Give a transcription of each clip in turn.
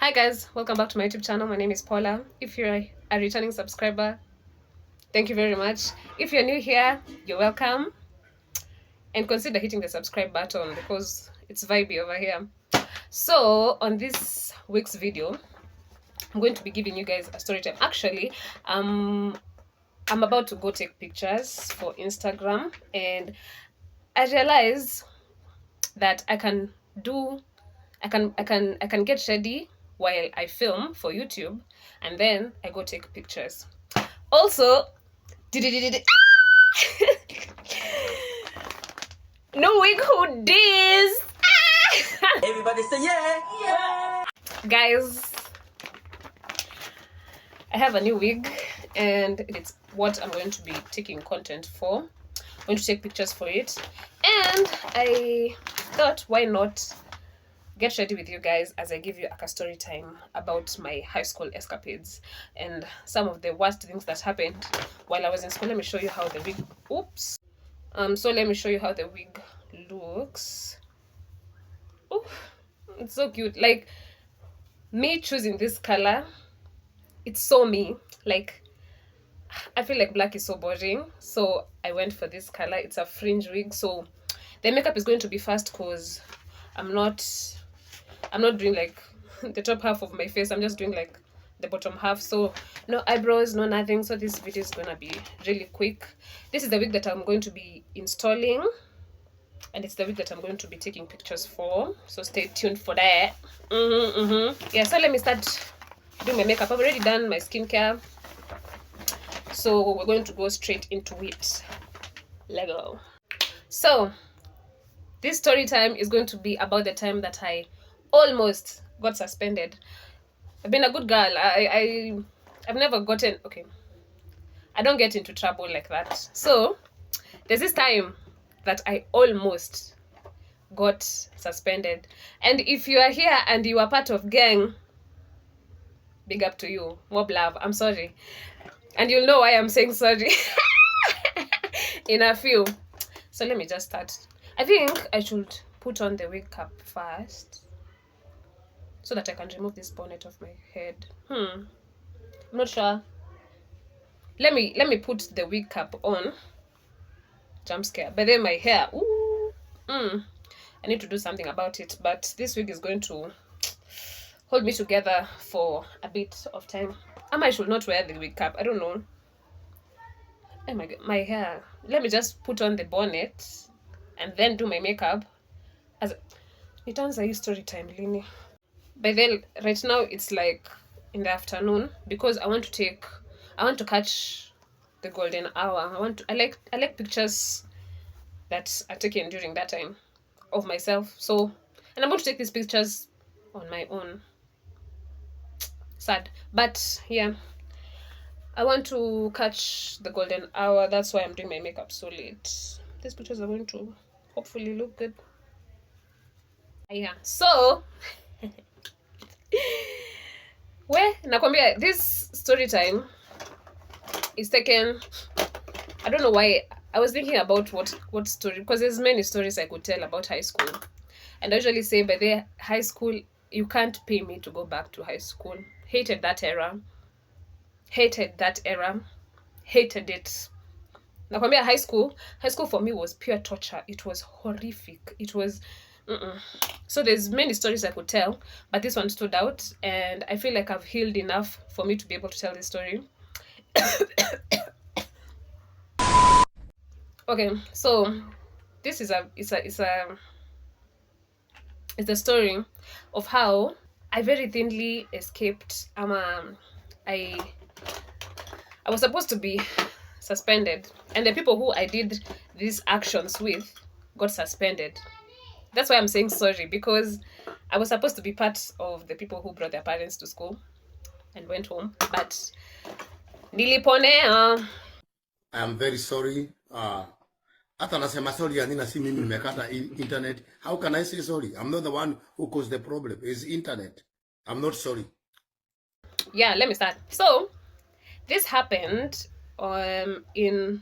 Hi guys, welcome back to my YouTube channel. My name is Paula. If you're a returning subscriber, thank you very much. If you're new here, you're welcome. And consider hitting the subscribe button because it's vibey over here. So on this week's video, I'm going to be giving you guys a story time. Actually, I'm about to go take pictures for Instagram, and I realized that I can get ready while I film for YouTube, and then I go take pictures. Also, no wig who dis. Everybody say yeah. Guys, I have a new wig and it's what I'm going to be taking content for. I'm going to take pictures for it, and I thought, why not get ready with you guys as I give you a story time about my high school escapades and some of the worst things that happened while I was in school. Let me show you how the wig so let me show you how the wig looks. Ooh, it's so cute. Like, me choosing this color, it's so me. Like, I feel like black is so boring, so I went for this color. It's a fringe wig, so the makeup is going to be fast because I'm not doing like the top half of my face. I'm just doing like the bottom half, so no eyebrows, no nothing. So this video is gonna be really quick. This is the wig that I'm going to be installing, and it's the wig that I'm going to be taking pictures for, so stay tuned for that. Yeah, so let me start doing my makeup. I've already done my skincare, so we're going to go straight into it. Lego. So this story time is going to be about the time that I almost got suspended. I've been a good girl. I've never gotten, okay, I don't get into trouble like that. So there's this time that I almost got suspended, and if you are here and you are part of gang, big up to you, more love. I'm sorry, and you'll know why I'm saying sorry in a few. So let me just start. I think I should put on the wig cap first so that I can remove this bonnet off my head. I'm not sure. Let me put the wig cap on. Jump scare. But then my hair, I need to do something about it, but this wig is going to hold me together for a bit of time. I should not wear the wig cap. I don't know. Oh my god, my hair. Let me just put on the bonnet and then do my makeup. As it turns out story time, Lini. By then, right now it's like in the afternoon because I want to catch the golden hour. I like pictures that are taken during that time of myself. So, and I'm going to take these pictures on my own. Sad, but yeah, I want to catch the golden hour. That's why I'm doing my makeup so late. These pictures are going to hopefully look good. Yeah, so well, nakwambia, this story time is taken. I don't know why. I was thinking about what story, because there's many stories I could tell about high school, and I usually say by the high school, you can't pay me to go back to high school. Hated that era. Hated it. Nakwambia, high school for me was pure torture. It was horrific. It was so there's many stories I could tell, but this one stood out, and I feel like I've healed enough for me to be able to tell this story. Okay, so this is the story of how I very thinly escaped. I was supposed to be suspended, and the people who I did these actions with got suspended. That's why I'm saying sorry, because I was supposed to be part of the people who brought their parents to school and went home, but niliponea. I am very sorry. Hata nasema sorry ya nina, si mimi nimekata internet. How can I say sorry? I'm not the one who caused the problem. It's internet. I'm not sorry. Yeah, let me start. So this happened in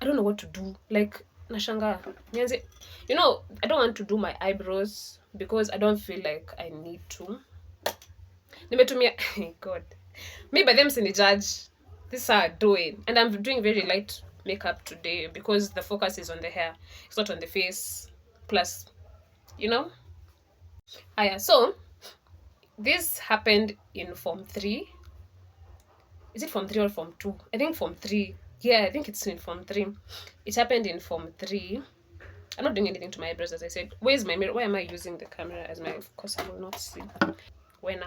I don't know what to do. Like, nashanga, you know, I don't want to do my eyebrows because I don't feel like I need to. Nimetumia God. Me by them sini judge. This is how I'm doing. And I'm doing very light makeup today because the focus is on the hair. It's not on the face. Plus, you know? Yeah, so this happened in Form 3. Is it Form 3 or Form 2? I think Form 3. Yeah, I think it's in Form 3. It happened in Form 3. I'm not doing anything to my eyebrows, as I said. Where's my mirror? Why am I using the camera as my... Of course, I will not see. When?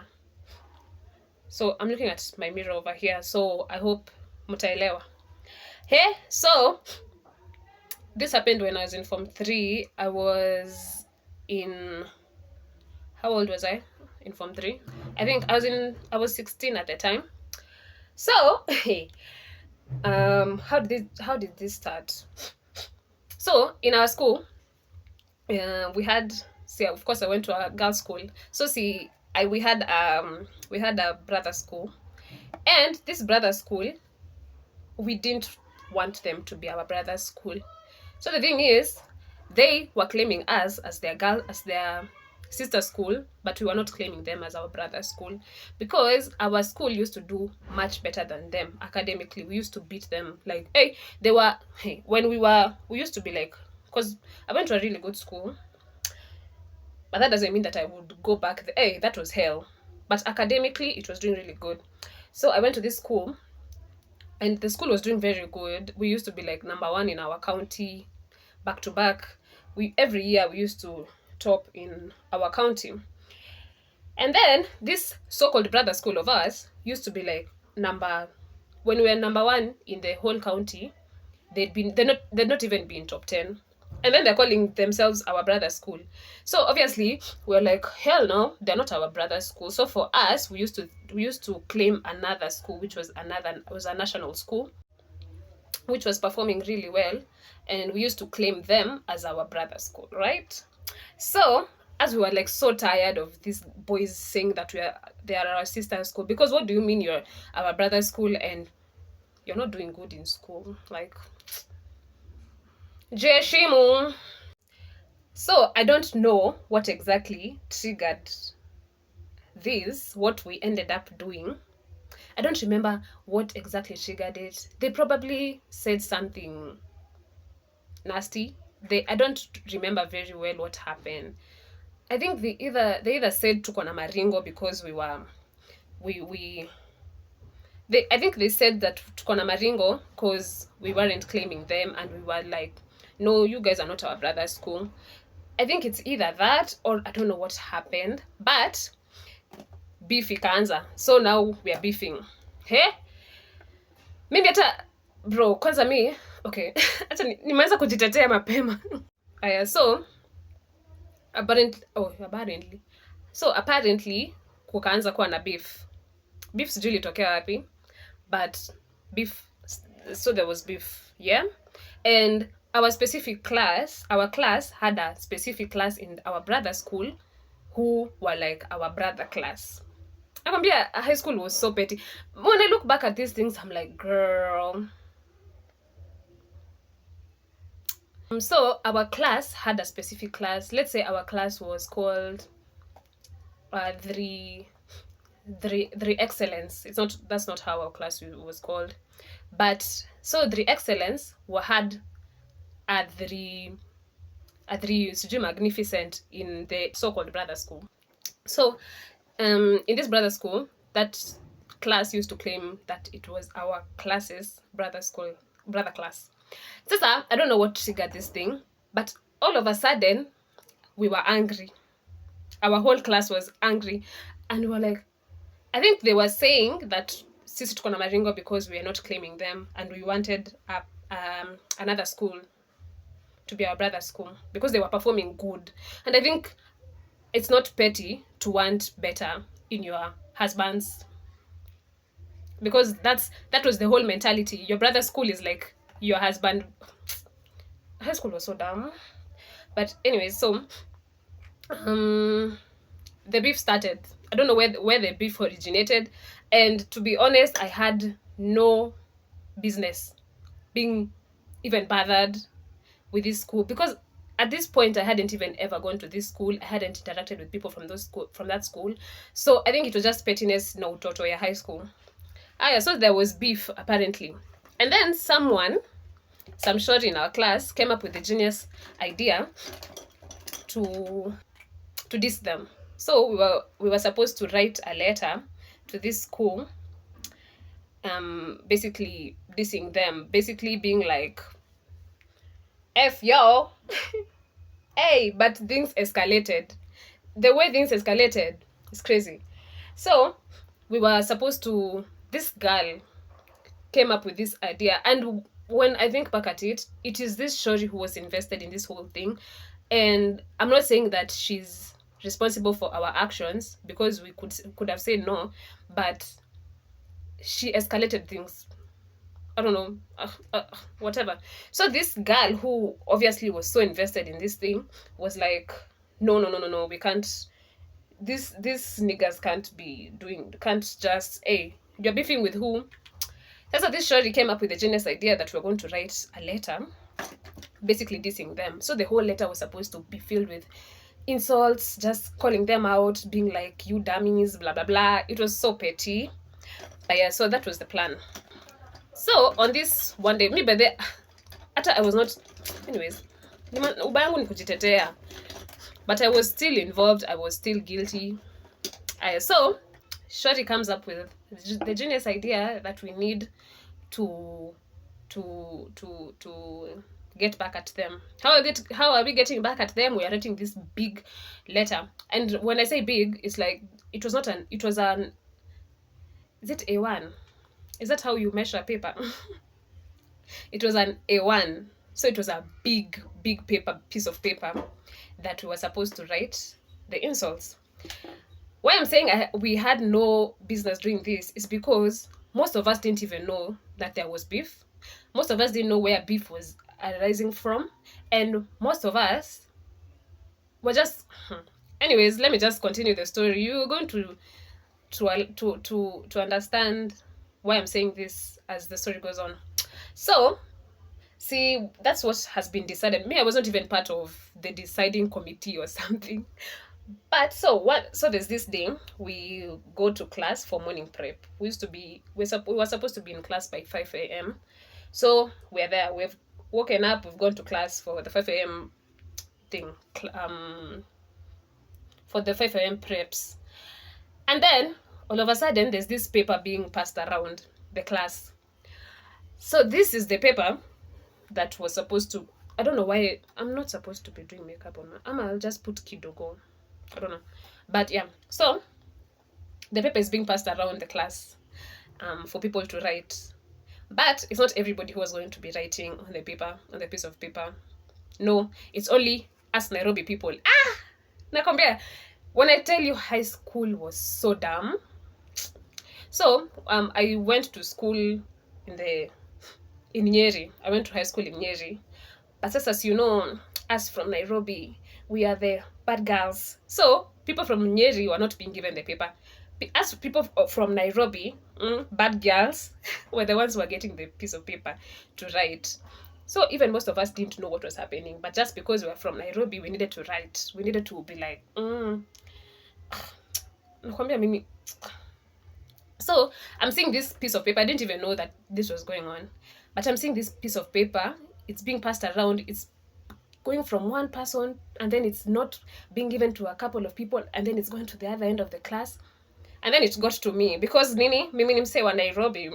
So I'm looking at my mirror over here. So I hope mutaelewa. Hey, so this happened when I was in Form 3. I was in... How old was I in Form 3? I think I was 16 at the time. So, how did this start? So in our school, we had, see, of course I went to a girls' school. So see, we had a brother school, and this brother school, we didn't want them to be our brother's school. So the thing is, they were claiming us as their sister school, but we were not claiming them as our brother school because our school used to do much better than them academically. We used to beat them. Like, when we used to be like, because I went to a really good school, but that doesn't mean that I would go back. That was hell. But academically, it was doing really good. So I went to this school, and the school was doing very good. We used to be like number 1 in our county, back to back. Every year we used to top in our county. And then this so-called brother school of ours used to be like when we were number 1 in the whole county, they'd not even been top 10. And then they're calling themselves our brother school. So obviously we're like, hell no, they're not our brother school. So for us, we used to claim another school, which was a national school, which was performing really well, and we used to claim them as our brother school, right? So as we were like so tired of these boys saying that they are our sister school, because what do you mean you're our brother school and you're not doing good in school? Like, jeshimu. So I don't know what exactly triggered this, what we ended up doing. I don't remember what exactly triggered it. They probably said something nasty. I don't remember very well what happened. I think they either said tuko na maringo because I think they said that tuko na maringo because we weren't claiming them, and we were like, no, you guys are not our brother's school. I think it's either that or I don't know what happened, but beef ikaanza. So now we are beefing. Hey? Maybe hata bro, kwanza mi, okay. Hata nimeanza kujitetea mapema. Aya, so apparently. So apparently kukaanza kuwa na beef. Beef sijui ilitokea wapi, but beef, so there was beef, yeah? And our class had a specific class in our brother school who were like our brother class. High school was so petty. When I look back at these things, I'm like, girl. So our class had a specific class. Let's say our class was called the excellence. That's not how our class was called. But so the excellence had the magnificent in the so-called brother school. So in this brother school, that class used to claim that it was our class's brother class. Sasa, I don't know what triggered this thing, but all of a sudden we were angry. Our whole class was angry, and we were like, I think they were saying that sisi tuko na maringo because we are not claiming them, and we wanted another school to be our brother school because they were performing good. And I think it's not petty to want better in your husband's, because that was the whole mentality. Your brother's school is like your husband. High school was so dumb. But anyways, so the beef started. I don't know where the beef originated, and to be honest, I had no business being even bothered with this school, because at this point, I hadn't even ever gone to this school. I hadn't interacted with people from that school. So I think it was just pettiness, no toto ya high school. Yeah, so there was beef apparently. And then some short in our class came up with the genius idea to diss them. So we were supposed to write a letter to this school, basically dissing them, basically being like, F yo. Hey, but things escalated. The way things escalated is crazy. So we were supposed to, this girl came up with this idea, and when I think back at it, it is this shorty who was invested in this whole thing. And I'm not saying that she's responsible for our actions, because we could have said no, but she escalated things. I don't know, whatever. So this girl, who obviously was so invested in this thing, was like, no, we can't, these niggas can't just, hey, you're beefing with who? That's how this shorty came up with the genius idea that we're going to write a letter basically dissing them. So the whole letter was supposed to be filled with insults, just calling them out, being like, you dummies, blah blah blah. It was so petty. But yeah, so that was the plan. So on this one day, me by the after I was not, anyways, ubayangu ni kujitetea, but I was still involved. I was still guilty. So shorty comes up with the genius idea that we need to get back at them. How are we getting back at them? We are writing this big letter, and when I say big, it's like it was an is it A1? Is that how you measure paper? It was an A1, so it was a big piece of paper that we were supposed to write the insults. Why I'm saying we had no business doing this is because most of us didn't even know that there was beef. Most of us didn't know where beef was arising from, and most of us were just. Anyways, let me just continue the story. You're going to understand why I'm saying this as the story goes on. So, see, that's what has been decided. Me, I wasn't even part of the deciding committee or something. But so there's this day we go to class for morning prep. We were supposed to be in class by 5 a.m. So we're there. We've woken up. We've gone to class for the 5 a.m. thing. For the 5 a.m. preps, and then all of a sudden there's this paper being passed around the class. So this is the paper that was supposed to. I don't know why I'm not supposed to be doing makeup on my. I'll just put kidogo. I don't know, but yeah. So the paper is being passed around the class, for people to write, but it's not everybody who was going to be writing on the paper, on the piece of paper. No, it's only us Nairobi people. Nakwambia, when I tell you high school was so dumb. So I went to school in Nyeri. I went to high school in Nyeri. But as you know, us from Nairobi, we are the bad girls. So people from Nyeri were not being given the paper. As people from Nairobi, bad girls, were the ones who were getting the piece of paper to write. So even most of us didn't know what was happening. But just because we were from Nairobi, we needed to write. We needed to be like, So I'm seeing this piece of paper. I didn't even know that this was going on. But I'm seeing this piece of paper. It's being passed around. It's going from one person, and then it's not being given to a couple of people, and then it's going to the other end of the class. And then it got to me, because mimi nimsewa Nairobi.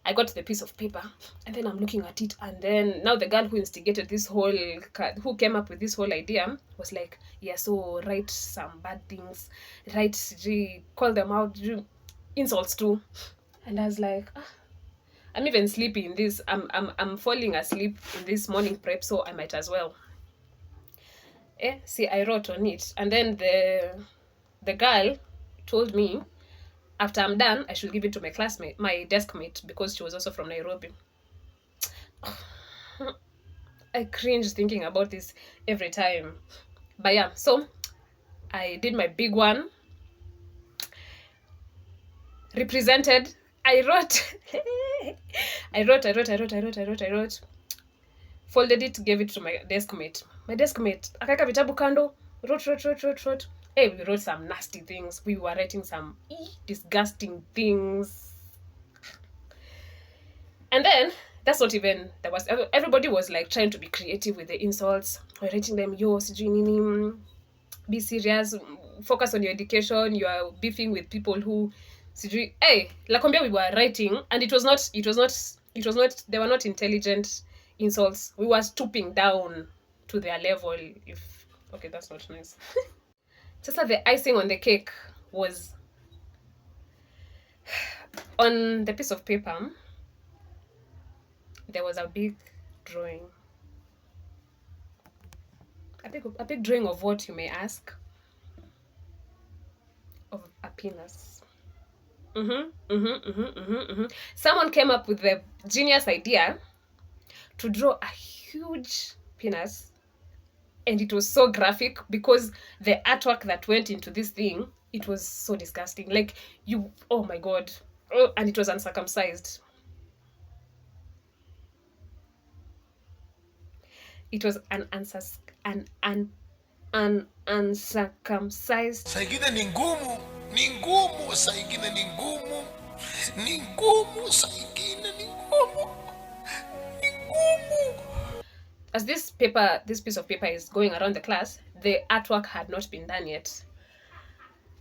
I got the piece of paper, and then I'm looking at it, and then now the girl who instigated this who came up with this whole idea was like, yeah, so write some bad things, call them out, insults too. And I was like, I'm even sleepy in this. I'm falling asleep in this morning prep, so I might as well. See, I wrote on it, and then the girl told me after I'm done, I should give it to my desk mate, because she was also from Nairobi. I cringe thinking about this every time. But yeah, so I did my big one. I wrote folded it, gave it to my desk mate. My desk mate akaweka vitabu kando, wrote. Hey, we wrote some nasty things. We were writing some disgusting things. And then that's not even, there was, everybody was like trying to be creative with the insults. We're writing them, yo, sijui nini, be serious, focus on your education, you are beefing with people who sijui. Hey, lakwambia we were writing, and it was not, they were not intelligent insults. We were stooping down to their level. If okay, that's not nice. Just like the icing on the cake was on the piece of paper. There was a big drawing. A big drawing of what, you may ask? Of a penis. Someone came up with the genius idea to draw a huge penis, and it was so graphic because the artwork that went into this thing, it was so disgusting. Like, you, oh my god. Oh, and it was uncircumcised. It was an uncircumcised. Saingine ni ngumu, saingine ni ngumu, saingine ni ngumu. As this piece of paper is going around the class, the artwork had not been done yet.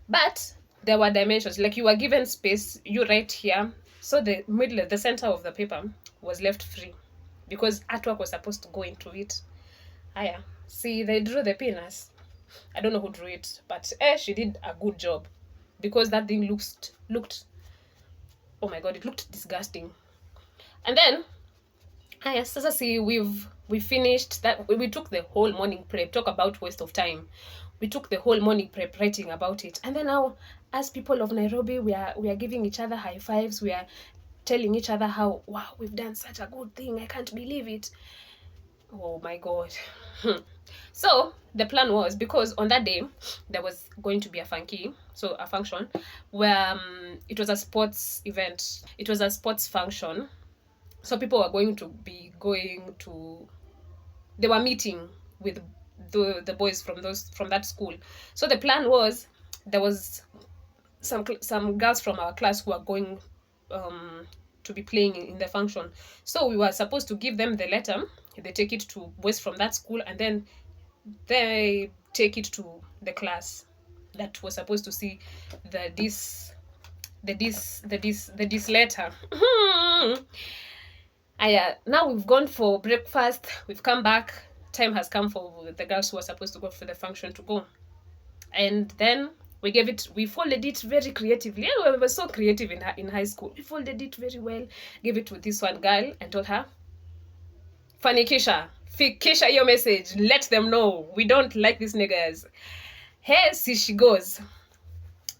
But there were dimensions. Like, you were given space, you write here. So the center of the paper was left free because artwork was supposed to go into it. Aya, see, they drew the penis. I don't know who drew it, but she did a good job because that thing looked, oh my god, it looked disgusting. And then, aya, sasa see, we finished that. We took the whole morning prep. Talk about waste of time. We took the whole morning prep writing about it. And then now, as people of Nairobi, we are giving each other high fives. We are telling each other how, wow, we've done such a good thing. I can't believe it. Oh my god. So the plan was, because on that day there was going to be a function where it was a sports event. It was a sports function. So people were going to be they were meeting with the boys from that school. So the plan was, there was some girls from our class who were going to be playing in the function. So we were supposed to give them the letter. They take it to boys from that school, and then they take it to the class that was supposed to see this letter. Now we've gone for breakfast, we've come back, time has come for the girls who are supposed to go for the function to go. And then we folded it very creatively. Yeah, we were so creative in high school. We folded it very well, gave it to this one girl and told her, fanikisha your message, let them know we don't like these niggas. Hey, see, she goes.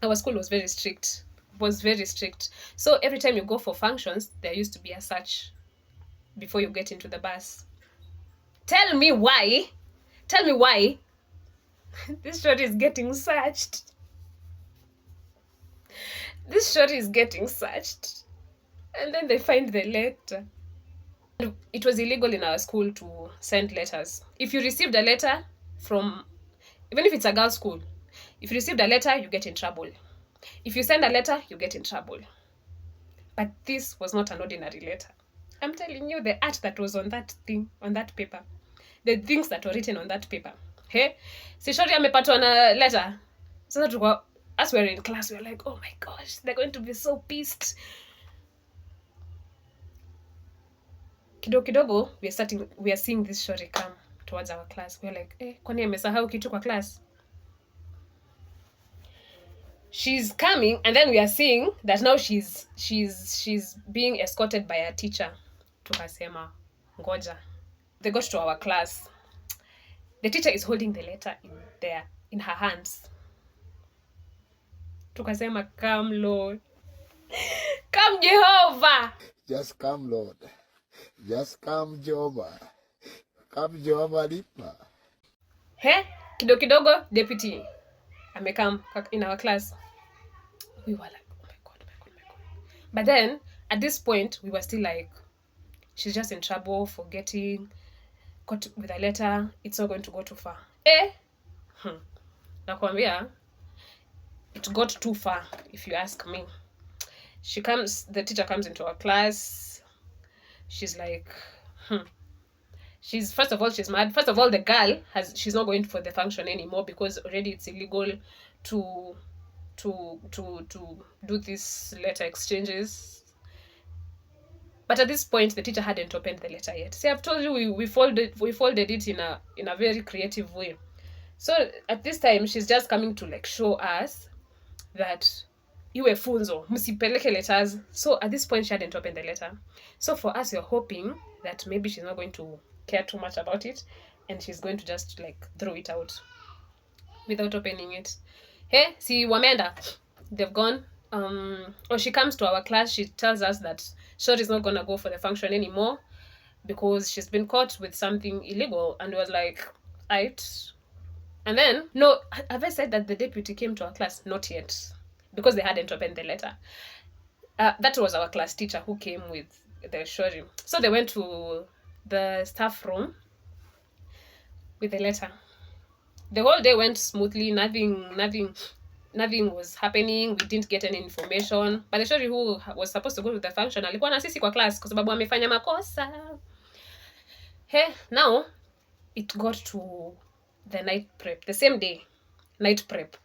Our school was very strict. So every time you go for functions, there used to be a search before you get into the bus. Tell me why this short is getting searched. And then they find the letter. It was illegal in our school to send letters. If you received a letter from, even if it's a girl's school, if you received a letter, you get in trouble. If you send a letter, you get in trouble. But this was not an ordinary letter. I'm telling you, the art that was on that thing, on that paper, the things that were written on that paper. Hey, si shori amepatwa na letter. So as we were in class, we were like, oh my gosh, they're going to be so pissed. Kidogo, we are seeing this shori come towards our class. We're like, kwani amesahau kitu kwa class? She's coming, and then we are seeing that now she's being escorted by a teacher. Tukasema, ngoja. They got to our class. The teacher is holding the letter in her hands. Tukasema, come Lord. Come Jehovah. Just come, Lord. Just come, Jehovah. Come, Jehovah Lipa. Hey, kidogo, deputy amekam in our class. We were like, oh my god. But then, at this point, we were still like, she's just in trouble for getting got with a letter, it's not going to go too far. Eh? Nakwambia, it got too far, if you ask me. The teacher comes into our class. She's like, first of all, she's mad. First of all, the girl she's not going for the function anymore because already it's illegal to do these letter exchanges. But at this point, the teacher hadn't opened the letter yet. See, I've told you we folded it in a very creative way. So at this time, she's just coming to like show us that iwe funzo, msipeleke letters. So at this point, she hadn't opened the letter. So for us, we're hoping that maybe she's not going to care too much about it, and she's going to just like throw it out without opening it. Hey, see, wamenda, they've gone. Or she comes to our class, she tells us that Shori's not gonna go for the function anymore because she's been caught with something illegal, and was like, right. And then, no, have I said that the deputy came to our class? Not yet, because they hadn't opened the letter. That was our class teacher who came with the Shori. So they went to the staff room with the letter. The whole day went smoothly. Nothing was happening. We didn't get any information. But the Shori who was supposed to go to the function alikuwa na sisi kwa class kwa sababu amefanya makosa. Hey, now it got to the night prep. The same day, night prep.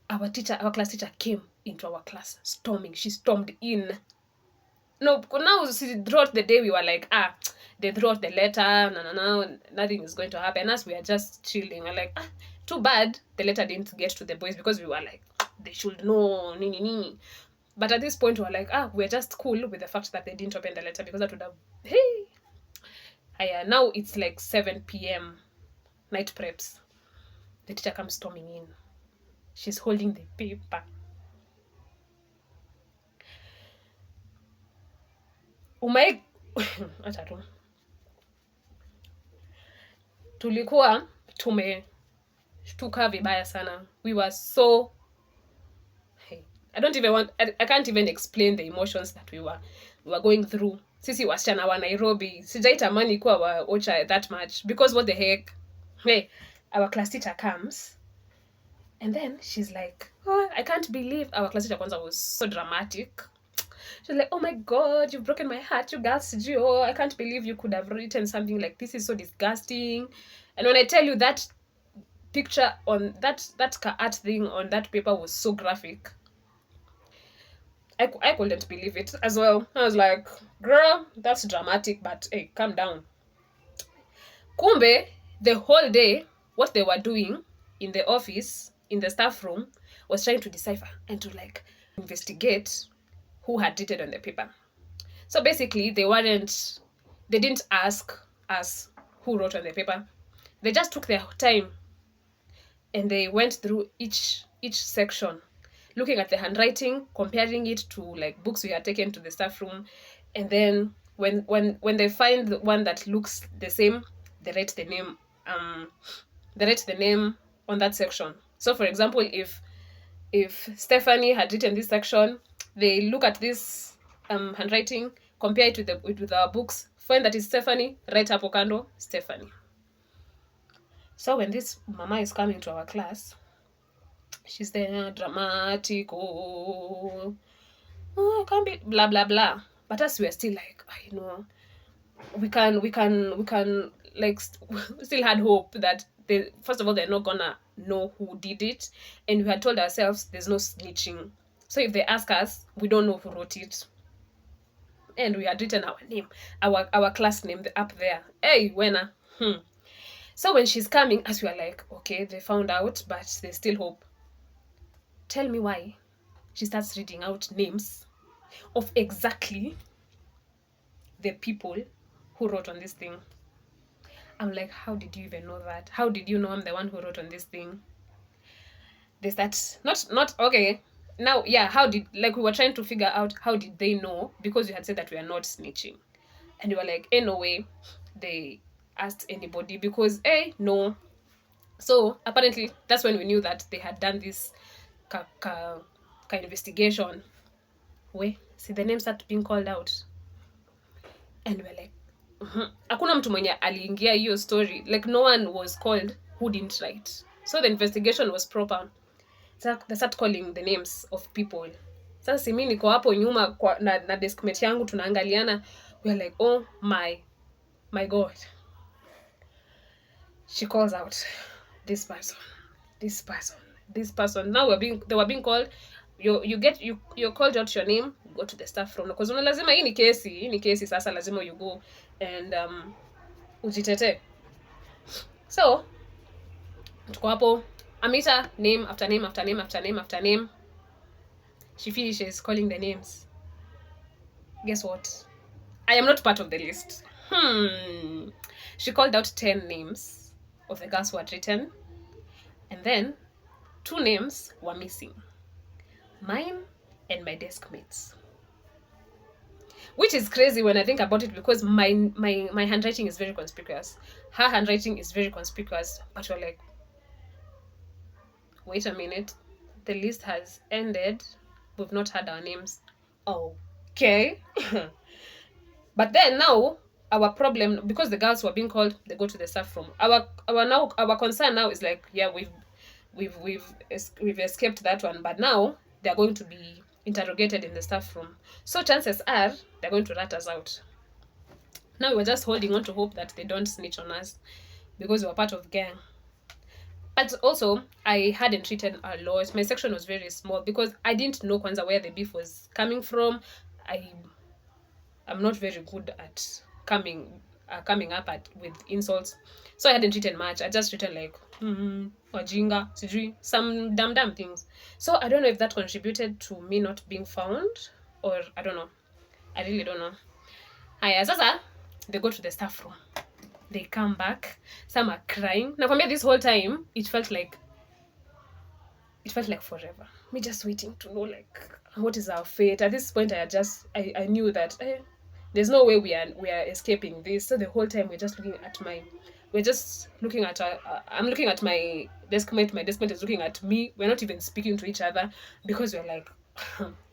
Our class teacher came into our class storming. She stormed in. No, now throughout the day we were like, they threw out the letter, no, nothing is going to happen. As we are just chilling, we're like, too bad the letter didn't get to the boys because we were like, they should know, nini. But at this point we were like, we're just cool with the fact that they didn't open the letter because that would have, now it's like 7 p.m. night preps. The teacher comes storming in. She's holding the paper. Tulikuwa tumeshtuka vibaya sana. We were so, I can't even explain the emotions that we were going through. Sisi wasichana wa Nairobi, sijaitamani kuwa wa Ocha that much because what the heck. Hey, our class teacher comes and then she's like, I can't believe. Our class teacher kwanza was so dramatic. She's like, oh my god, you've broken my heart, you girls. I can't believe you could have written something like this. Is so disgusting. And when I tell you that picture on that art thing on that paper was so graphic, I couldn't believe it as well. I was like, girl, that's dramatic, but hey, calm down. Kumbe, the whole day, what they were doing in the office, in the staff room, was trying to decipher and to like investigate who had written on the paper. So basically, they didn't ask us who wrote on the paper. They just took their time and they went through each section, looking at the handwriting, comparing it to like books we had taken to the staff room, and then when they find the one that looks the same, they write the name. They write the name on that section. So, for example, if Stephanie had written this section, they look at this handwriting, compare it with our books, find that it's Stephanie, write hapo kando, Stephanie. So when this mama is coming to our class, she's there, dramatic, I can't be, blah, blah, blah. But us, we are still like, we can, like, still had hope that, first of all, they're not gonna know who did it. And we had told ourselves there's no snitching. So if they ask us, we don't know who wrote it. And we had written our name, our class name up there. Hey, Wena. So when she's coming, as we are like, okay, they found out, but there's still hope. Tell me why. She starts reading out names of exactly the people who wrote on this thing. I'm like, how did you even know that? How did you know I'm the one who wrote on this thing? They start, not okay. Now, yeah, we were trying to figure out how did they know, because you had said that we are not snitching. And we were like, no way they asked anybody, because no. So apparently that's when we knew that they had done this investigation. See, the names start being called out. And we're like, Hakuna mtu mwenye aliingia hiyo story, like no one was called who didn't write. So the investigation was proper. So they start calling the names of people. Sasa si mimi niko hapo nyuma kwa, na deskmate yangu tunaangaliana, we are like, oh my god. She calls out this person, this person, this person. Now they were being called. You're called out your name, go to the staff room, because lazima hii ni kesi sasa, lazima you go and ujitete. So tuko hapo, Amita, name after name after name after name after name. She finishes calling the names. Guess what? I am not part of the list. She called out 10 names of the girls who had written, and then 2 names were missing. Mine and my desk mates. Which is crazy when I think about it, because my handwriting is very conspicuous. Her handwriting is very conspicuous, but we're like, wait a minute, the list has ended. We've not had our names. Okay. But then now, our problem, because the girls were being called, they go to the staff room. Our concern now is like, yeah, we've escaped that one, but now they're going to be interrogated in the staff room. So chances are they're going to rat us out. Now we're just holding on to hope that they don't snitch on us, because we're part of gang. But also, I hadn't written a lot. My section was very small because I didn't know kwanza where the beef was coming from. I'm not very good at coming up with insults, so I hadn't written much. I just written like wajinga, sijui, some dumb things. So I don't know if that contributed to me not being found, or I don't know. I really don't know. Haya, sasa they go to the staff room. They come back. Some are crying. Nakwambia, this whole time it felt like forever. Me just waiting to know like what is our fate. At this point, I knew that there's no way we are escaping this. So the whole time we're just looking at I'm looking at my deskmate. My deskmate is looking at me. We're not even speaking to each other, because we're like,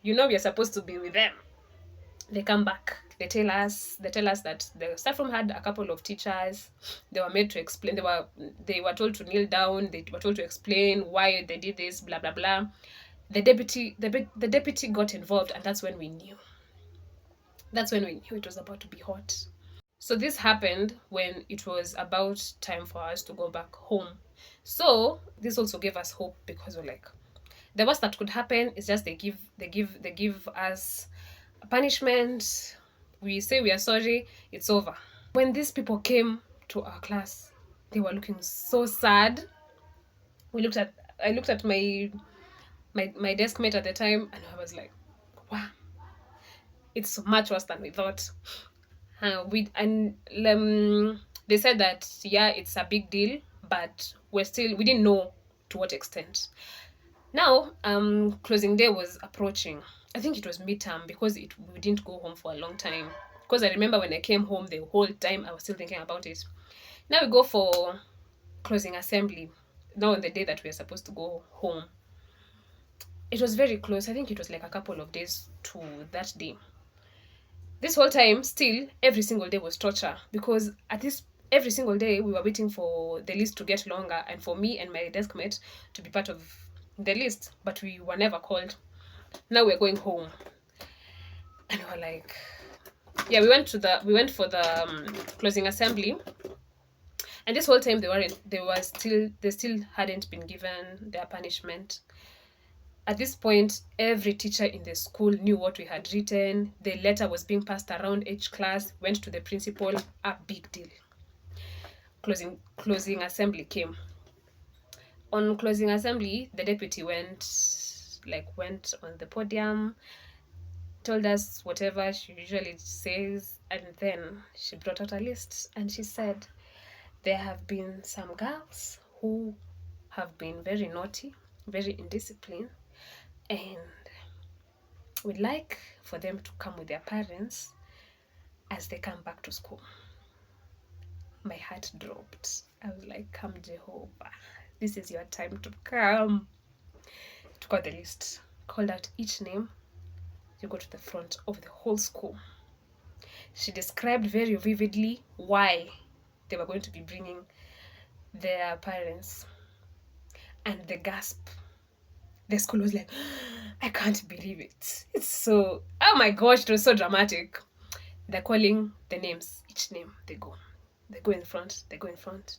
we are supposed to be with them. They come back. They tell us that the staff room had a couple of teachers. They were made to explain. They were told to kneel down. They were told to explain why they did this, blah blah blah. The deputy got involved, and that's when we knew. It was about to be hot. So this happened when it was about time for us to go back home. So this also gave us hope, because we're like, the worst that could happen is just they give us a punishment. We say we are sorry, it's over. When these people came to our class, they were looking so sad. I looked at my desk mate at the time, and I was like, wow, it's much worse than we thought. They said that, yeah, it's a big deal, but we didn't know to what extent. Now, closing day was approaching. I think it was midterm, because we didn't go home for a long time. Because I remember when I came home, the whole time I was still thinking about it. Now we go for closing assembly. Now on the day that we are supposed to go home. It was very close. I think it was like a couple of days to that day. This whole time, still, every single day was torture, because every single day we were waiting for the list to get longer and for me and my deskmate to be part of the list, but we were never called. Now we're going home, and we were like, yeah, we went for the closing assembly, and this whole time they still hadn't been given their punishment. At this point, every teacher in the school knew what we had written. The letter was being passed around each class, went to the principal, a big deal. Closing assembly came. On closing assembly, the deputy went on the podium, told us whatever she usually says, and then she brought out a list, and she said, there have been some girls who have been very naughty, very indisciplined, and we'd like for them to come with their parents as they come back to school. My heart dropped. I was like, come Jehovah, this is your time to come. Took out the list, called out each name. You go to the front of the whole school. She described very vividly why they were going to be bringing their parents. And the gasp. The school was like, I can't believe it. It's so, oh my gosh, it was so dramatic. They're calling the names. Each name, they go. They go in front. They go in front.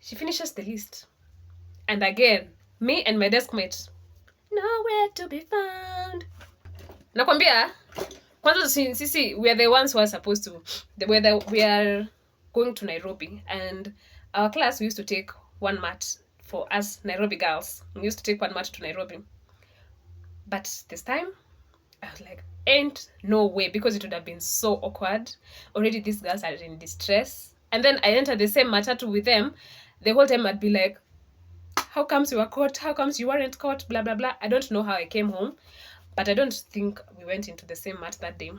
She finishes the list. And again, me and my desk mate, nowhere to be found. Nakwambia, kwanza sisi, we are the ones who are supposed to, we are going to Nairobi, and our class, we used to take one mat for us Nairobi girls. We used to take one mat to Nairobi. But this time, I was like, ain't no way, because it would have been so awkward. Already these girls are in distress. And then I entered the same matatu with them. The whole time I'd be like, how comes you were caught? How comes you weren't caught? Blah, blah, blah. I don't know how I came home. But I don't think we went into the same mat that day.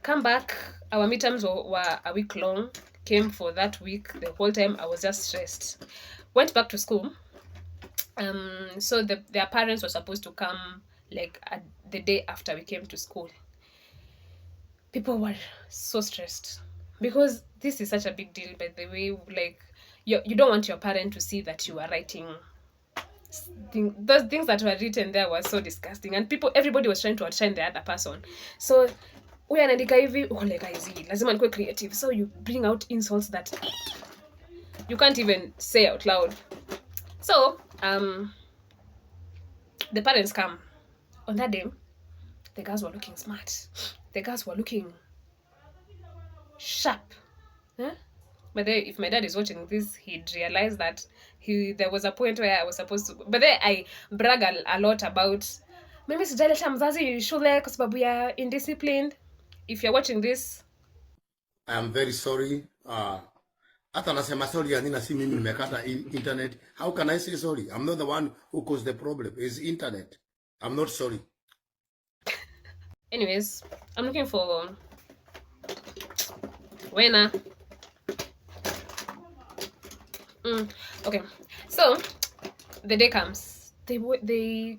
Come back. Our midterms were a week long. Came for that week. The whole time I was just stressed. Went back to school. So their parents were supposed to come like the day after we came to school. People were so stressed because this is such a big deal, by the way. Like, you don't want your parent to see that you are writing those things that were written there were so disgusting, and everybody was trying to outshine the other person. So we anaandika hivi, like lazima nikuwe creative, so you bring out insults that you can't even say out loud. So the parents come on that day. The girls were looking smart. The girls were looking sharp. But then, if my dad is watching this, he'd realize that there was a point where I was supposed to. But then I brag a lot about mimi sijaleta mzazi shule kwa sababu ya indisciplined. If you're watching this, I am very sorry. Hata nasema sorry ya nina si mimi nimekata internet. How can I say sorry? I'm not the one who caused the problem. It's internet. I'm not sorry. Anyways, I'm looking for Wena. Okay, so the day comes. They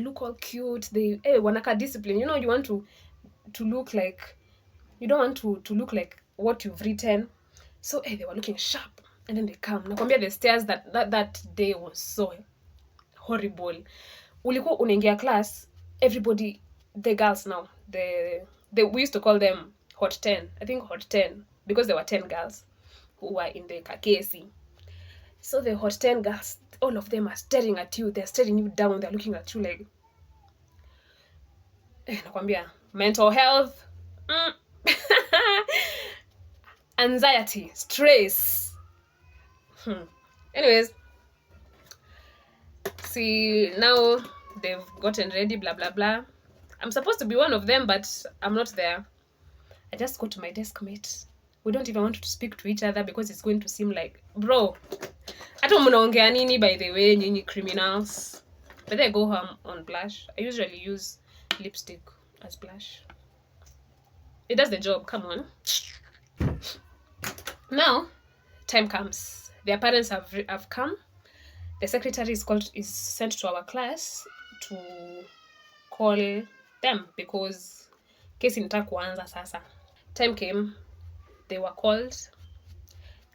look all cute. They wanaka discipline. You know, you want to look like, you don't want to look like what you've written. So they were looking sharp, and then they come. Nakwambia, the stairs that day was so horrible. Ulikuwa unaingia class, everybody, the girls now, we used to call them hot 10. I think hot 10 because there were 10 girls who were in the kakesi. So the hot 10 girls, all of them are staring at you. They're staring you down. They're looking at you like, nakwambia, mental health, anxiety, stress. Anyways, see, now they've gotten ready, blah, blah, blah. I'm supposed to be one of them, but I'm not there. I just go to my desk mate. We don't even want to speak to each other because it's going to seem like, bro, hata mnaongea nini, by the way, nyinyi criminals. But then I go home on blush. I usually use lipstick as blush. It does the job, come on. Now, time comes. Their parents have come. The secretary is sent to our class to call them because kesi inataka kuanza sasa. Time came. They were called.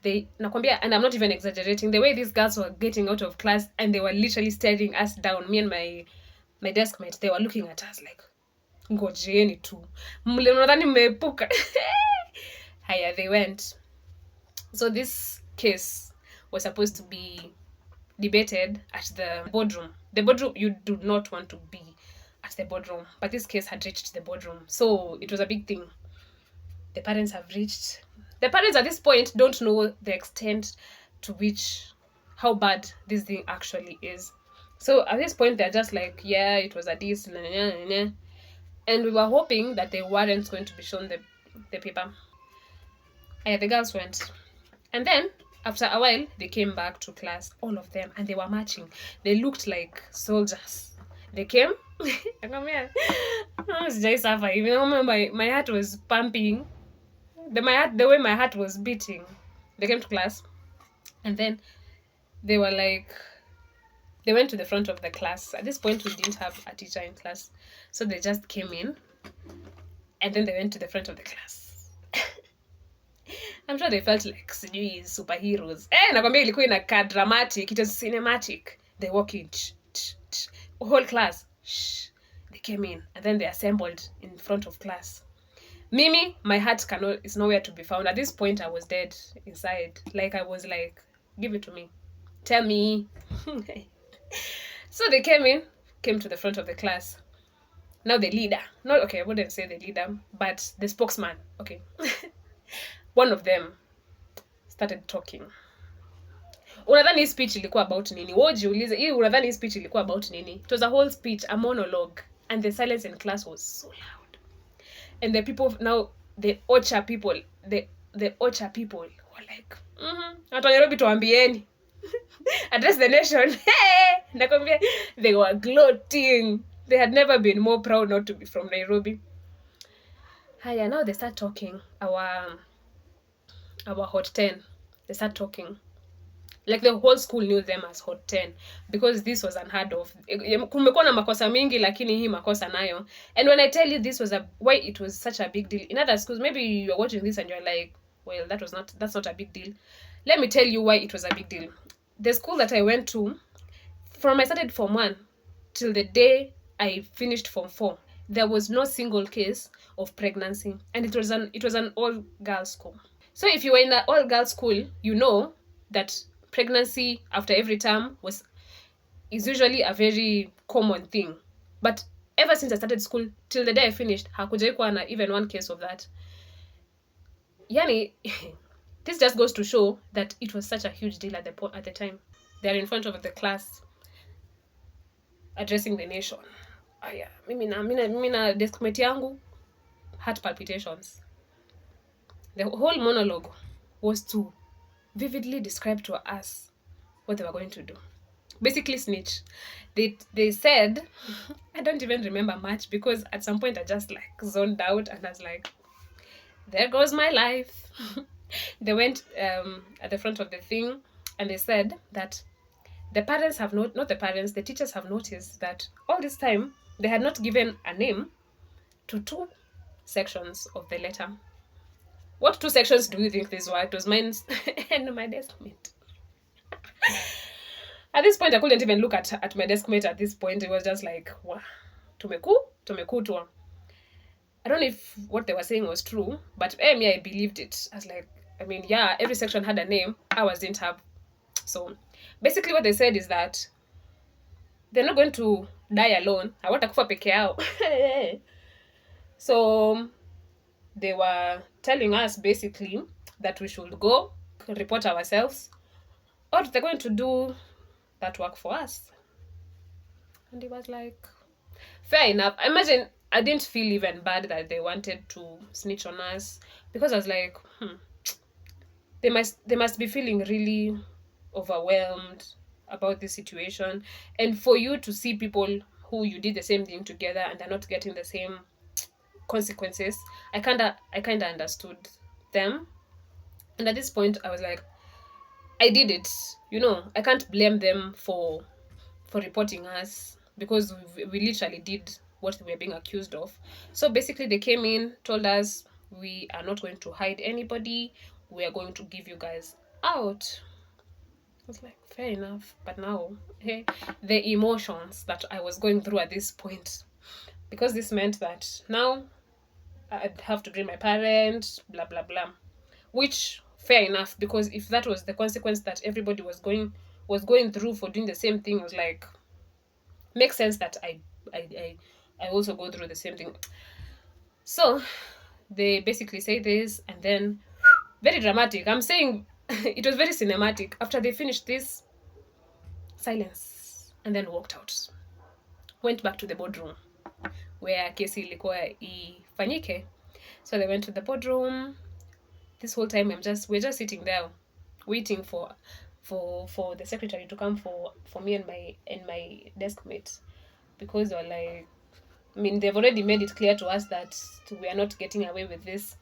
Nakwambia, and I'm not even exaggerating, the way these girls were getting out of class and they were literally staring us down, me and my desk mate, they were looking at us like, ngojeni tu, mnadhani mmeepuka. Haya, they went. So this case was supposed to be debated at the boardroom. The boardroom, you do not want to be at the boardroom, but this case had reached the boardroom, so it was a big thing. The parents have reached. The parents at this point don't know the extent to which, how bad this thing actually is. So at this point, they're just like, yeah, it was a diss, and we were hoping that they weren't going to be shown the paper. The girls went. And then, after a while, they came back to class, all of them, and they were marching. They looked like soldiers. They came. Even my heart was pumping. The way my heart was beating. They came to class, and then they were like, they went to the front of the class. At this point, we didn't have a teacher in class, so they just came in, And then they went to the front of the class. I'm sure they felt like sijui superheroes. Nakwambia ilikuwa inakaa dramatic. It was cinematic. They walk in. Whole class. They came in. And then they assembled in front of class. Mimi, my heart is nowhere to be found. At this point, I was dead inside. Like, I was like, give it to me. Tell me. So they came to the front of the class. Now the leader. Not, okay, I wouldn't say the leader, but the spokesman. Okay. One of them started talking. Unadhani hii speech ilikuwa about nini? Wojiulize, hii unadhani hii speech ilikuwa about nini? It was a whole speech, a monologue, and the silence in class was so loud. And the people now, the Ocha people were like, watu wa Nairobi tuambieni. Address the nation. Hey! Nakwambia, they were gloating. They had never been more proud not to be from Nairobi. Haya, now they start talking. Our Hot 10. They start talking. Like the whole school knew them as Hot 10 because this was unheard of. Kumekuwa na makosa mingi lakini hii makosa nayo. And when I tell you this was why it was such a big deal. In other schools, maybe you're watching this and you're like, well, that's not a big deal. Let me tell you why it was a big deal. The school that I went to, from I started Form 1 till the day I finished Form 4, there was no single case of pregnancy, and it was an all-girls school. So if you were in an all-girls school, you know that pregnancy after every term is usually a very common thing. But ever since I started school till the day I finished, hakujai kuwa na even one case of that. Yani, this just goes to show that it was such a huge deal at the time. They're in front of the class addressing the nation. Aya, mimi na deskmate yangu, heart palpitations. The whole monologue was to vividly describe to us what they were going to do. Basically snitch. They said, I don't even remember much because at some point I just like zoned out and I was like, there goes my life. They went at the front of the thing and they said that the parents have the teachers have noticed that all this time they had not given a name to 2 sections of the letter. What 2 sections do you think these were? It was mine and my deskmate. At this point, I couldn't even look at my deskmate at this point. It was just like, wow, tumekutwa. I don't know if what they were saying was true, but me, I believed it. I was like, I mean, yeah, every section had a name. Ours didn't have. So basically what they said is that they're not going to die alone. Hawatakufa peke yao. So they were telling us basically that we should go report ourselves, or they're going to do that work for us. And it was like, fair enough. Imagine I didn't feel even bad that they wanted to snitch on us, because I was like, they must be feeling really overwhelmed about this situation. And for you to see people who you did the same thing together and they're not getting the same consequences, I kinda understood them. And at this point I was like, I did it, I can't blame them for reporting us, because we literally did what we were being accused of. So basically they came in, told us, we are not going to hide anybody, we are going to give you guys out. I was like, fair enough. But now, the emotions that I was going through at this point, because this meant that now I'd have to bring my parents, blah blah blah, which fair enough, because if that was the consequence that everybody was going through for doing the same thing, was like, makes sense that I also go through the same thing. So they basically say this, and then very dramatic. I'm saying it was very cinematic. After they finished this, silence, and then walked out. Went back to the boardroom where kesi ilikuwa ifanyike. So they went to the boardroom. This whole time we're just sitting there waiting for the secretary to come for me and my deskmate, because they're like, I mean, they've already made it clear to us that we are not getting away with this.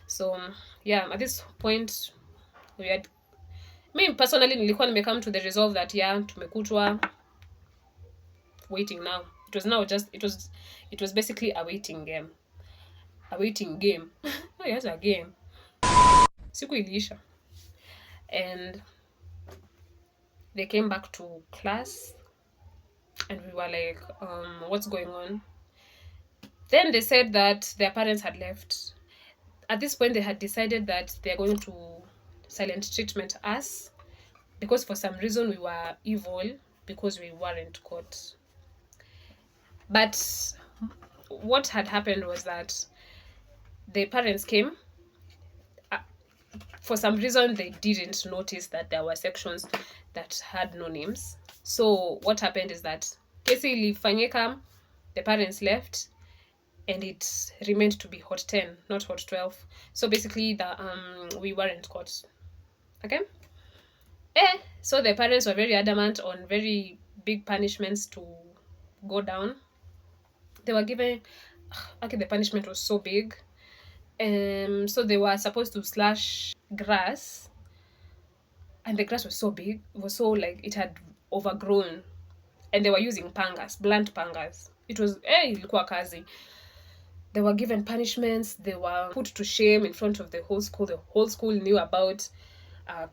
So yeah, at this point me personally nilikuwa nimecome to the resolve that tumekutwa, waiting now. It was basically a waiting game. awaiting game. Oh yes, a game. Siku iliisha. And they came back to class and we were like, what's going on? Then they said that their parents had left. At this point, they had decided that they're going to silent treatment us because for some reason we were evil because we weren't caught. But what had happened was that the parents came. For some reason, they didn't notice that there were sections that had no names. So what happened is that kesi ilifanyika, the parents left, and it remained to be hot 10, not hot 12. So basically, we weren't caught. Okay? So the parents were very adamant on very big punishments to go down. They were given, okay, the punishment was so big. So they were supposed to slash grass, and the grass was so big, it was so like it had overgrown, and they were using pangas, blunt pangas. It was ilikuwa kazi. They were given punishments. They were put to shame in front of the whole school. The whole school knew about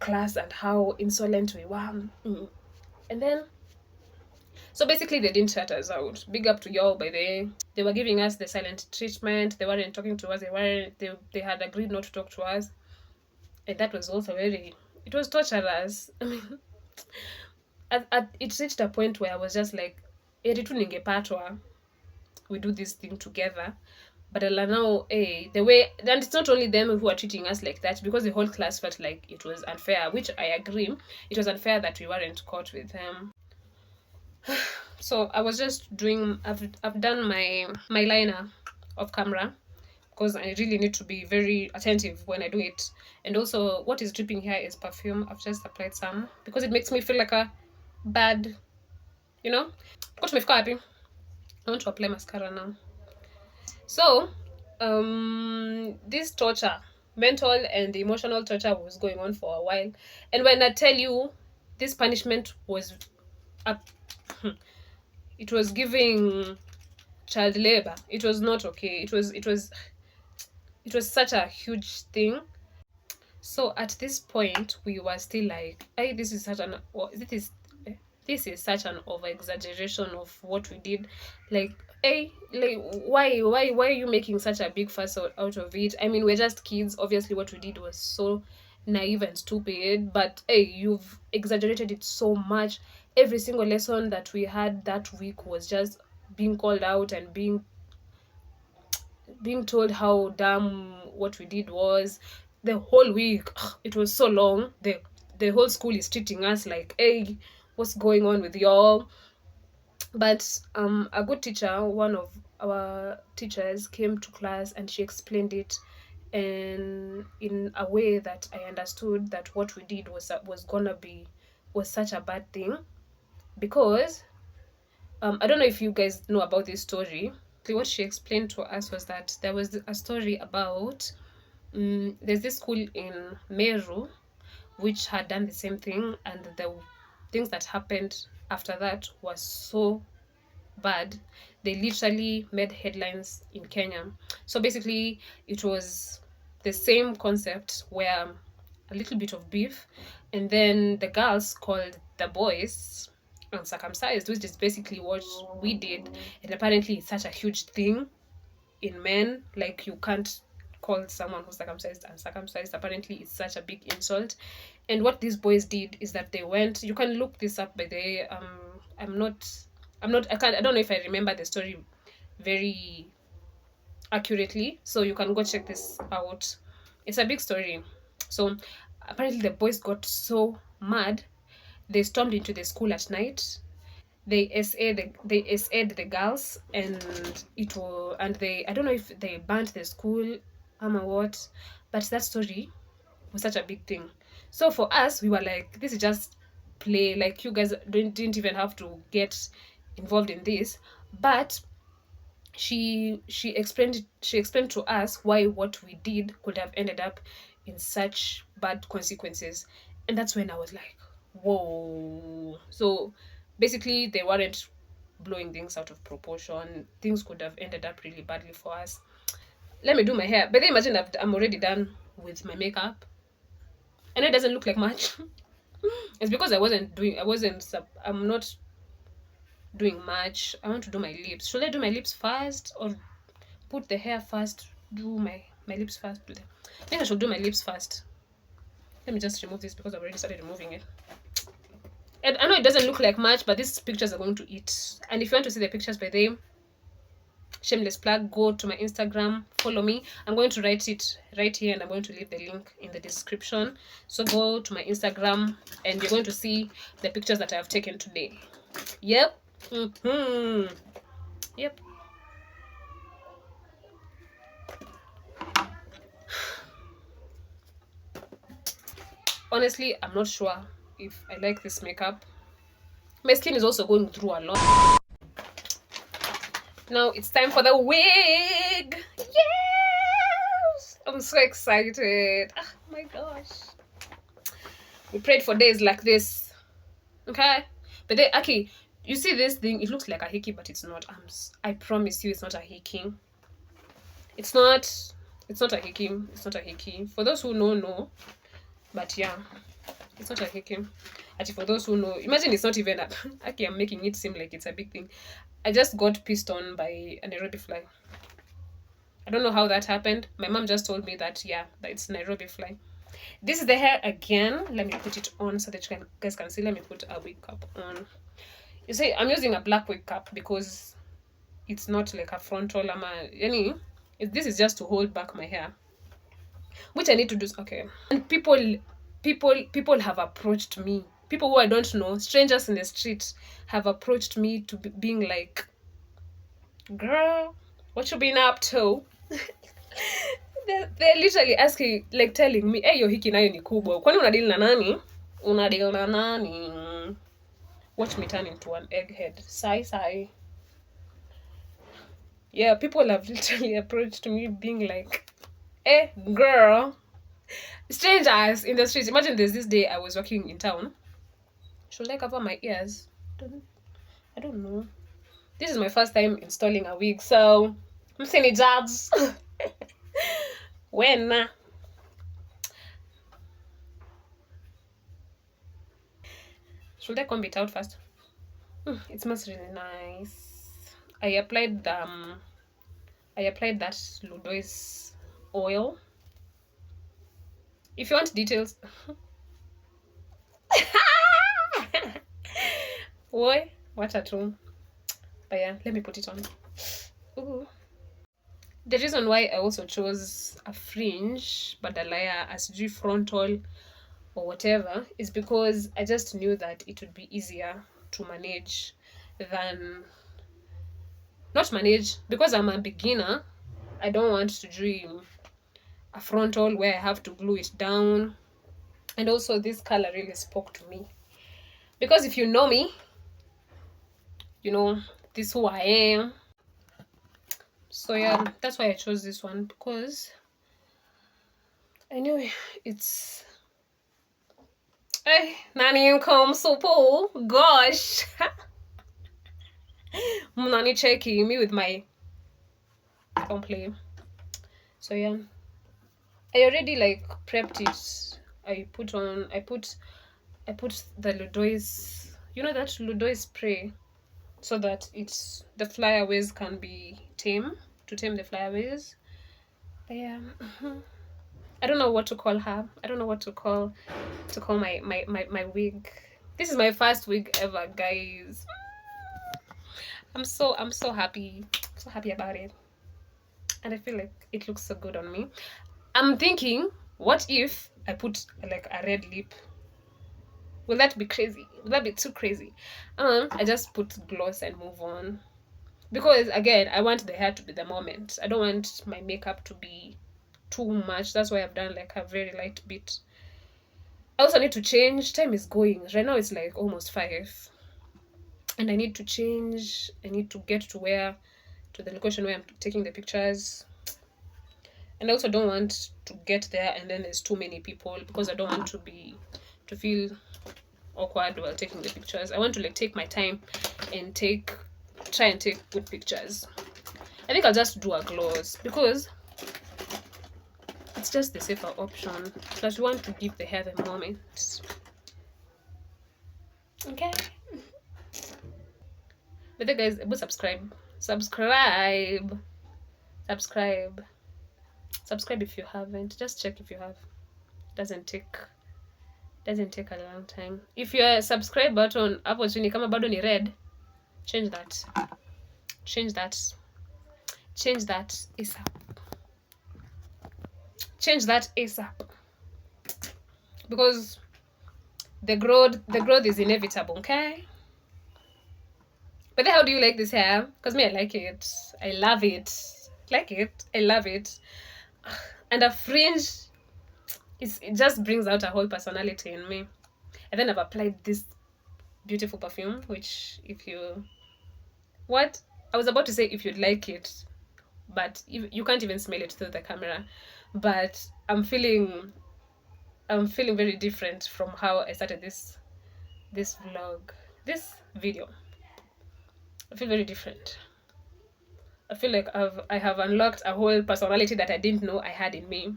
class and how insolent we were. And then, so basically, they didn't shut us out. Big up to y'all by the way. They were giving us the silent treatment. They weren't talking to us. They had agreed not to talk to us. And that was also it was torturous. I mean, it reached a point where I was just like, eritu ningepatwa, we do this thing together. But now, the way, and it's not only them who are treating us like that, because the whole class felt like it was unfair, which I agree. It was unfair that we weren't caught with them. So I was just doing, I've done my liner off camera because I really need to be very attentive when I do it. And also, what is dripping here is perfume. I've just applied some because it makes me feel like a bad, you know. I want to apply mascara now. So, this torture, mental and emotional torture, was going on for a while. And when I tell you, this punishment was it was giving child labor. It was not okay. It was such a huge thing. So at this point, we were still like, hey, this is such an over exaggeration of what we did. Like, hey, like why are you making such a big fuss out of it? I mean, we're just kids. Obviously, what we did was so naive and stupid, but hey, you've exaggerated it so much. Every single lesson that we had that week was just being called out and being told how dumb what we did was. The whole week, it was so long. The whole school is treating us like, hey, what's going on with y'all? But a good teacher, one of our teachers, came to class and she explained it, and in a way that I understood that what we did was such a bad thing. Because I don't know if you guys know about this story. What she explained to us was that there was a story about there's this school in Meru which had done the same thing, and the things that happened after that was so bad. They literally made headlines in Kenya. So basically, it was the same concept where a little bit of beef, and then the girls called the boys uncircumcised, which is basically what we did. And apparently, it's such a huge thing in men. Like, you can't call someone who's circumcised uncircumcised. Apparently, it's such a big insult. And what these boys did is that they went, you can look this up by the way. I don't know if I remember the story very accurately, so you can go check this out. It's a big story. So apparently the boys got so mad, they stormed into the school at night. They SA'd the girls, and I don't know if they burnt the school or what, but that story was such a big thing. So for us, we were like, this is just play. Like, you guys didn't even have to get involved in this. But she explained to us why what we did could have ended up in such bad consequences. And that's when I was like, whoa. So basically, they weren't blowing things out of proportion. Things could have ended up really badly for us. let me do my hair. But then imagine I'm already done with my makeup and it doesn't look like much. It's because I'm not doing much. I want to do my lips. Should I do my lips first or put the hair first? Do my lips first. I think I should do my lips first. Let me just remove this because I've already started removing it. And I know it doesn't look like much, but these pictures are going to eat. And if you want to see the pictures by them, shameless plug, go to my Instagram, follow me. I'm going to write it right here and I'm going to leave the link in the description. So go to my Instagram and you're going to see the pictures that I have taken today. Yep. Yep. Honestly, I'm not sure if I like this makeup. My skin is also going through a lot. Now it's time for the wig. Yes! I'm so excited. Oh my gosh. We prayed for days like this. Okay? But then, okay, you see this thing, it looks like a hickey, but it's not. I promise you it's not a hickey. It's not a hickey. It's not a hickey. For those who know. But yeah, it's not a hickey. Actually, for those who know, imagine it's not even okay, I'm making it seem like it's a big thing. I just got pissed on by a Nairobi fly. I don't know how that happened. My mom just told me that, yeah, that it's Nairobi fly. This is the hair again. Let me put it on so that you guys can see. Let me put a wig cap on. You see, I'm using a black wig cap because it's not like a frontal. This is just to hold back my hair, which I need to do. Okay. And people have approached me. People who I don't know, strangers in the street, have approached me to being like, girl, what you been up to? They're literally asking, like telling me, hey, yo hiki nayo ni kubwa. Kwani unadili na nani? Unadili na nani? Watch me turn into an egghead. Sigh. Yeah, people have literally approached me being like, hey, girl. Strangers in the streets. Imagine there's this day I was walking in town. Should I cover my ears? I don't know. This is my first time installing a wig, so I'm saying it judge. When? Should I comb it out first? It smells really nice. I applied that Ludois oil. If you want details, what a tune. But yeah, let me put it on. Ooh. The reason why I also chose a fringe badalaya as G frontal or whatever is because I just knew that it would be easier to manage than not manage, because I'm a beginner. I don't want to dream a frontal where I have to glue it down. And also this color really spoke to me, because if you know me, you know this who I am. So yeah, that's why I chose this one, because I knew it's nani income so gosh. Nani checking me with my complaint. So yeah, I already like prepped it. I put the Ludois, you know, that Ludois spray, so that the flyaways can be tame, to tame the flyaways. But yeah, I don't know what to call her. I don't know what to call my wig. This is my first wig ever, guys. I'm so happy. So happy about it. And I feel like it looks so good on me. I'm thinking, what if I put like a red lip? Will that be crazy? Will that be too crazy? I just put gloss and move on. Because again, I want the hair to be the moment. I don't want my makeup to be too much. That's why I've done like a very light bit. I also need to change. Time is going. Right now it's like almost 5. And I need to change. I need to get to the location where I'm taking the pictures. And I also don't want to get there and then there's too many people, because I don't want to feel awkward while taking the pictures. I want to like take my time and try and take good pictures. I think I'll just do a gloss, because it's just the safer option, because we want to give the hair the moment. Okay. But then guys, subscribe if you haven't. Just check if you have. Doesn't take a long time. If your subscribe button hapo chini kama bado ni red, change that ASAP. Change that ASAP, because the growth is inevitable. Okay. But then, how do you like this hair? Because me, I like it. I love it. I love it. And a fringe, it just brings out a whole personality in me. And then I've applied this beautiful perfume, which I was about to say if you'd like it, but you can't even smell it through the camera. But I'm feeling very different from how I started this video. I feel very different. I feel like I have unlocked a whole personality that I didn't know I had in me.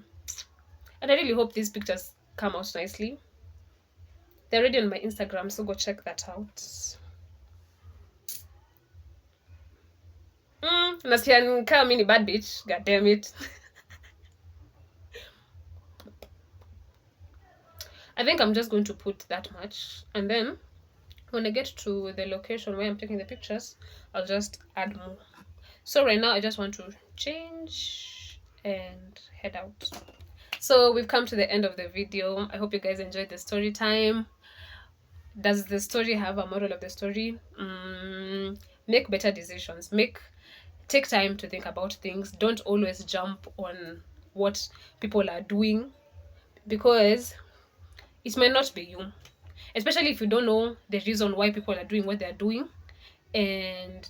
And I really hope these pictures come out nicely. They're already on my Instagram, so go check that out. Nasikia kama mimi ni bad bitch. God damn it. I think I'm just going to put that much, and then when I get to the location where I'm taking the pictures, I'll just add more. So right now I just want to change and head out. So we've come to the end of the video. I hope you guys enjoyed the story time. Does the story have a moral of the story? Make better decisions. Take time to think about things. Don't always jump on what people are doing, because it might not be you, especially if you don't know the reason why people are doing what they're doing, and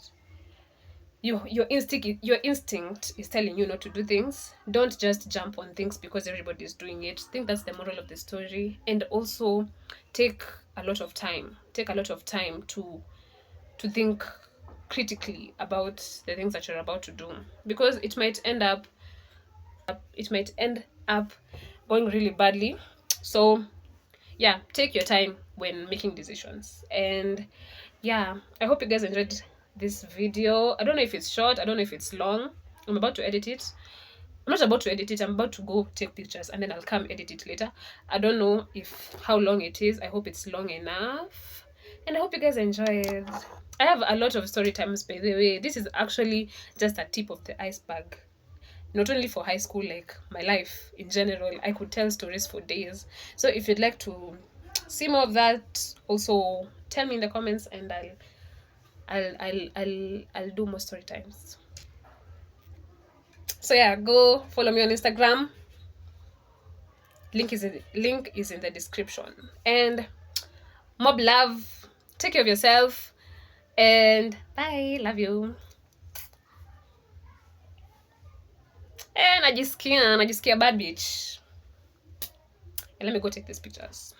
your instinct is telling you not to do things. Don't just jump on things because everybody's doing it. I think that's the moral of the story. And also take a lot of time to think critically about the things that you're about to do, because it might end up going really badly. So yeah, take your time when making decisions. And yeah, I hope you guys enjoyed this video. I don't know if it's short, I don't know if it's long. I'm about to edit it. I'm not about to edit it, I'm about to go take pictures, and then I'll come edit it later. I don't know how long it is. I hope it's long enough, and I hope you guys enjoyed. I have a lot of story times, by the way. This is actually just a tip of the iceberg. Not only for high school, like my life in general. I could tell stories for days. So if you'd like to see more of that, also tell me in the comments, and I'll do more story times. So yeah, go follow me on Instagram. Link is in the description. And mob love. Take care of yourself. And bye. Love you. And najisikia bad bitch. And let me go take these pictures.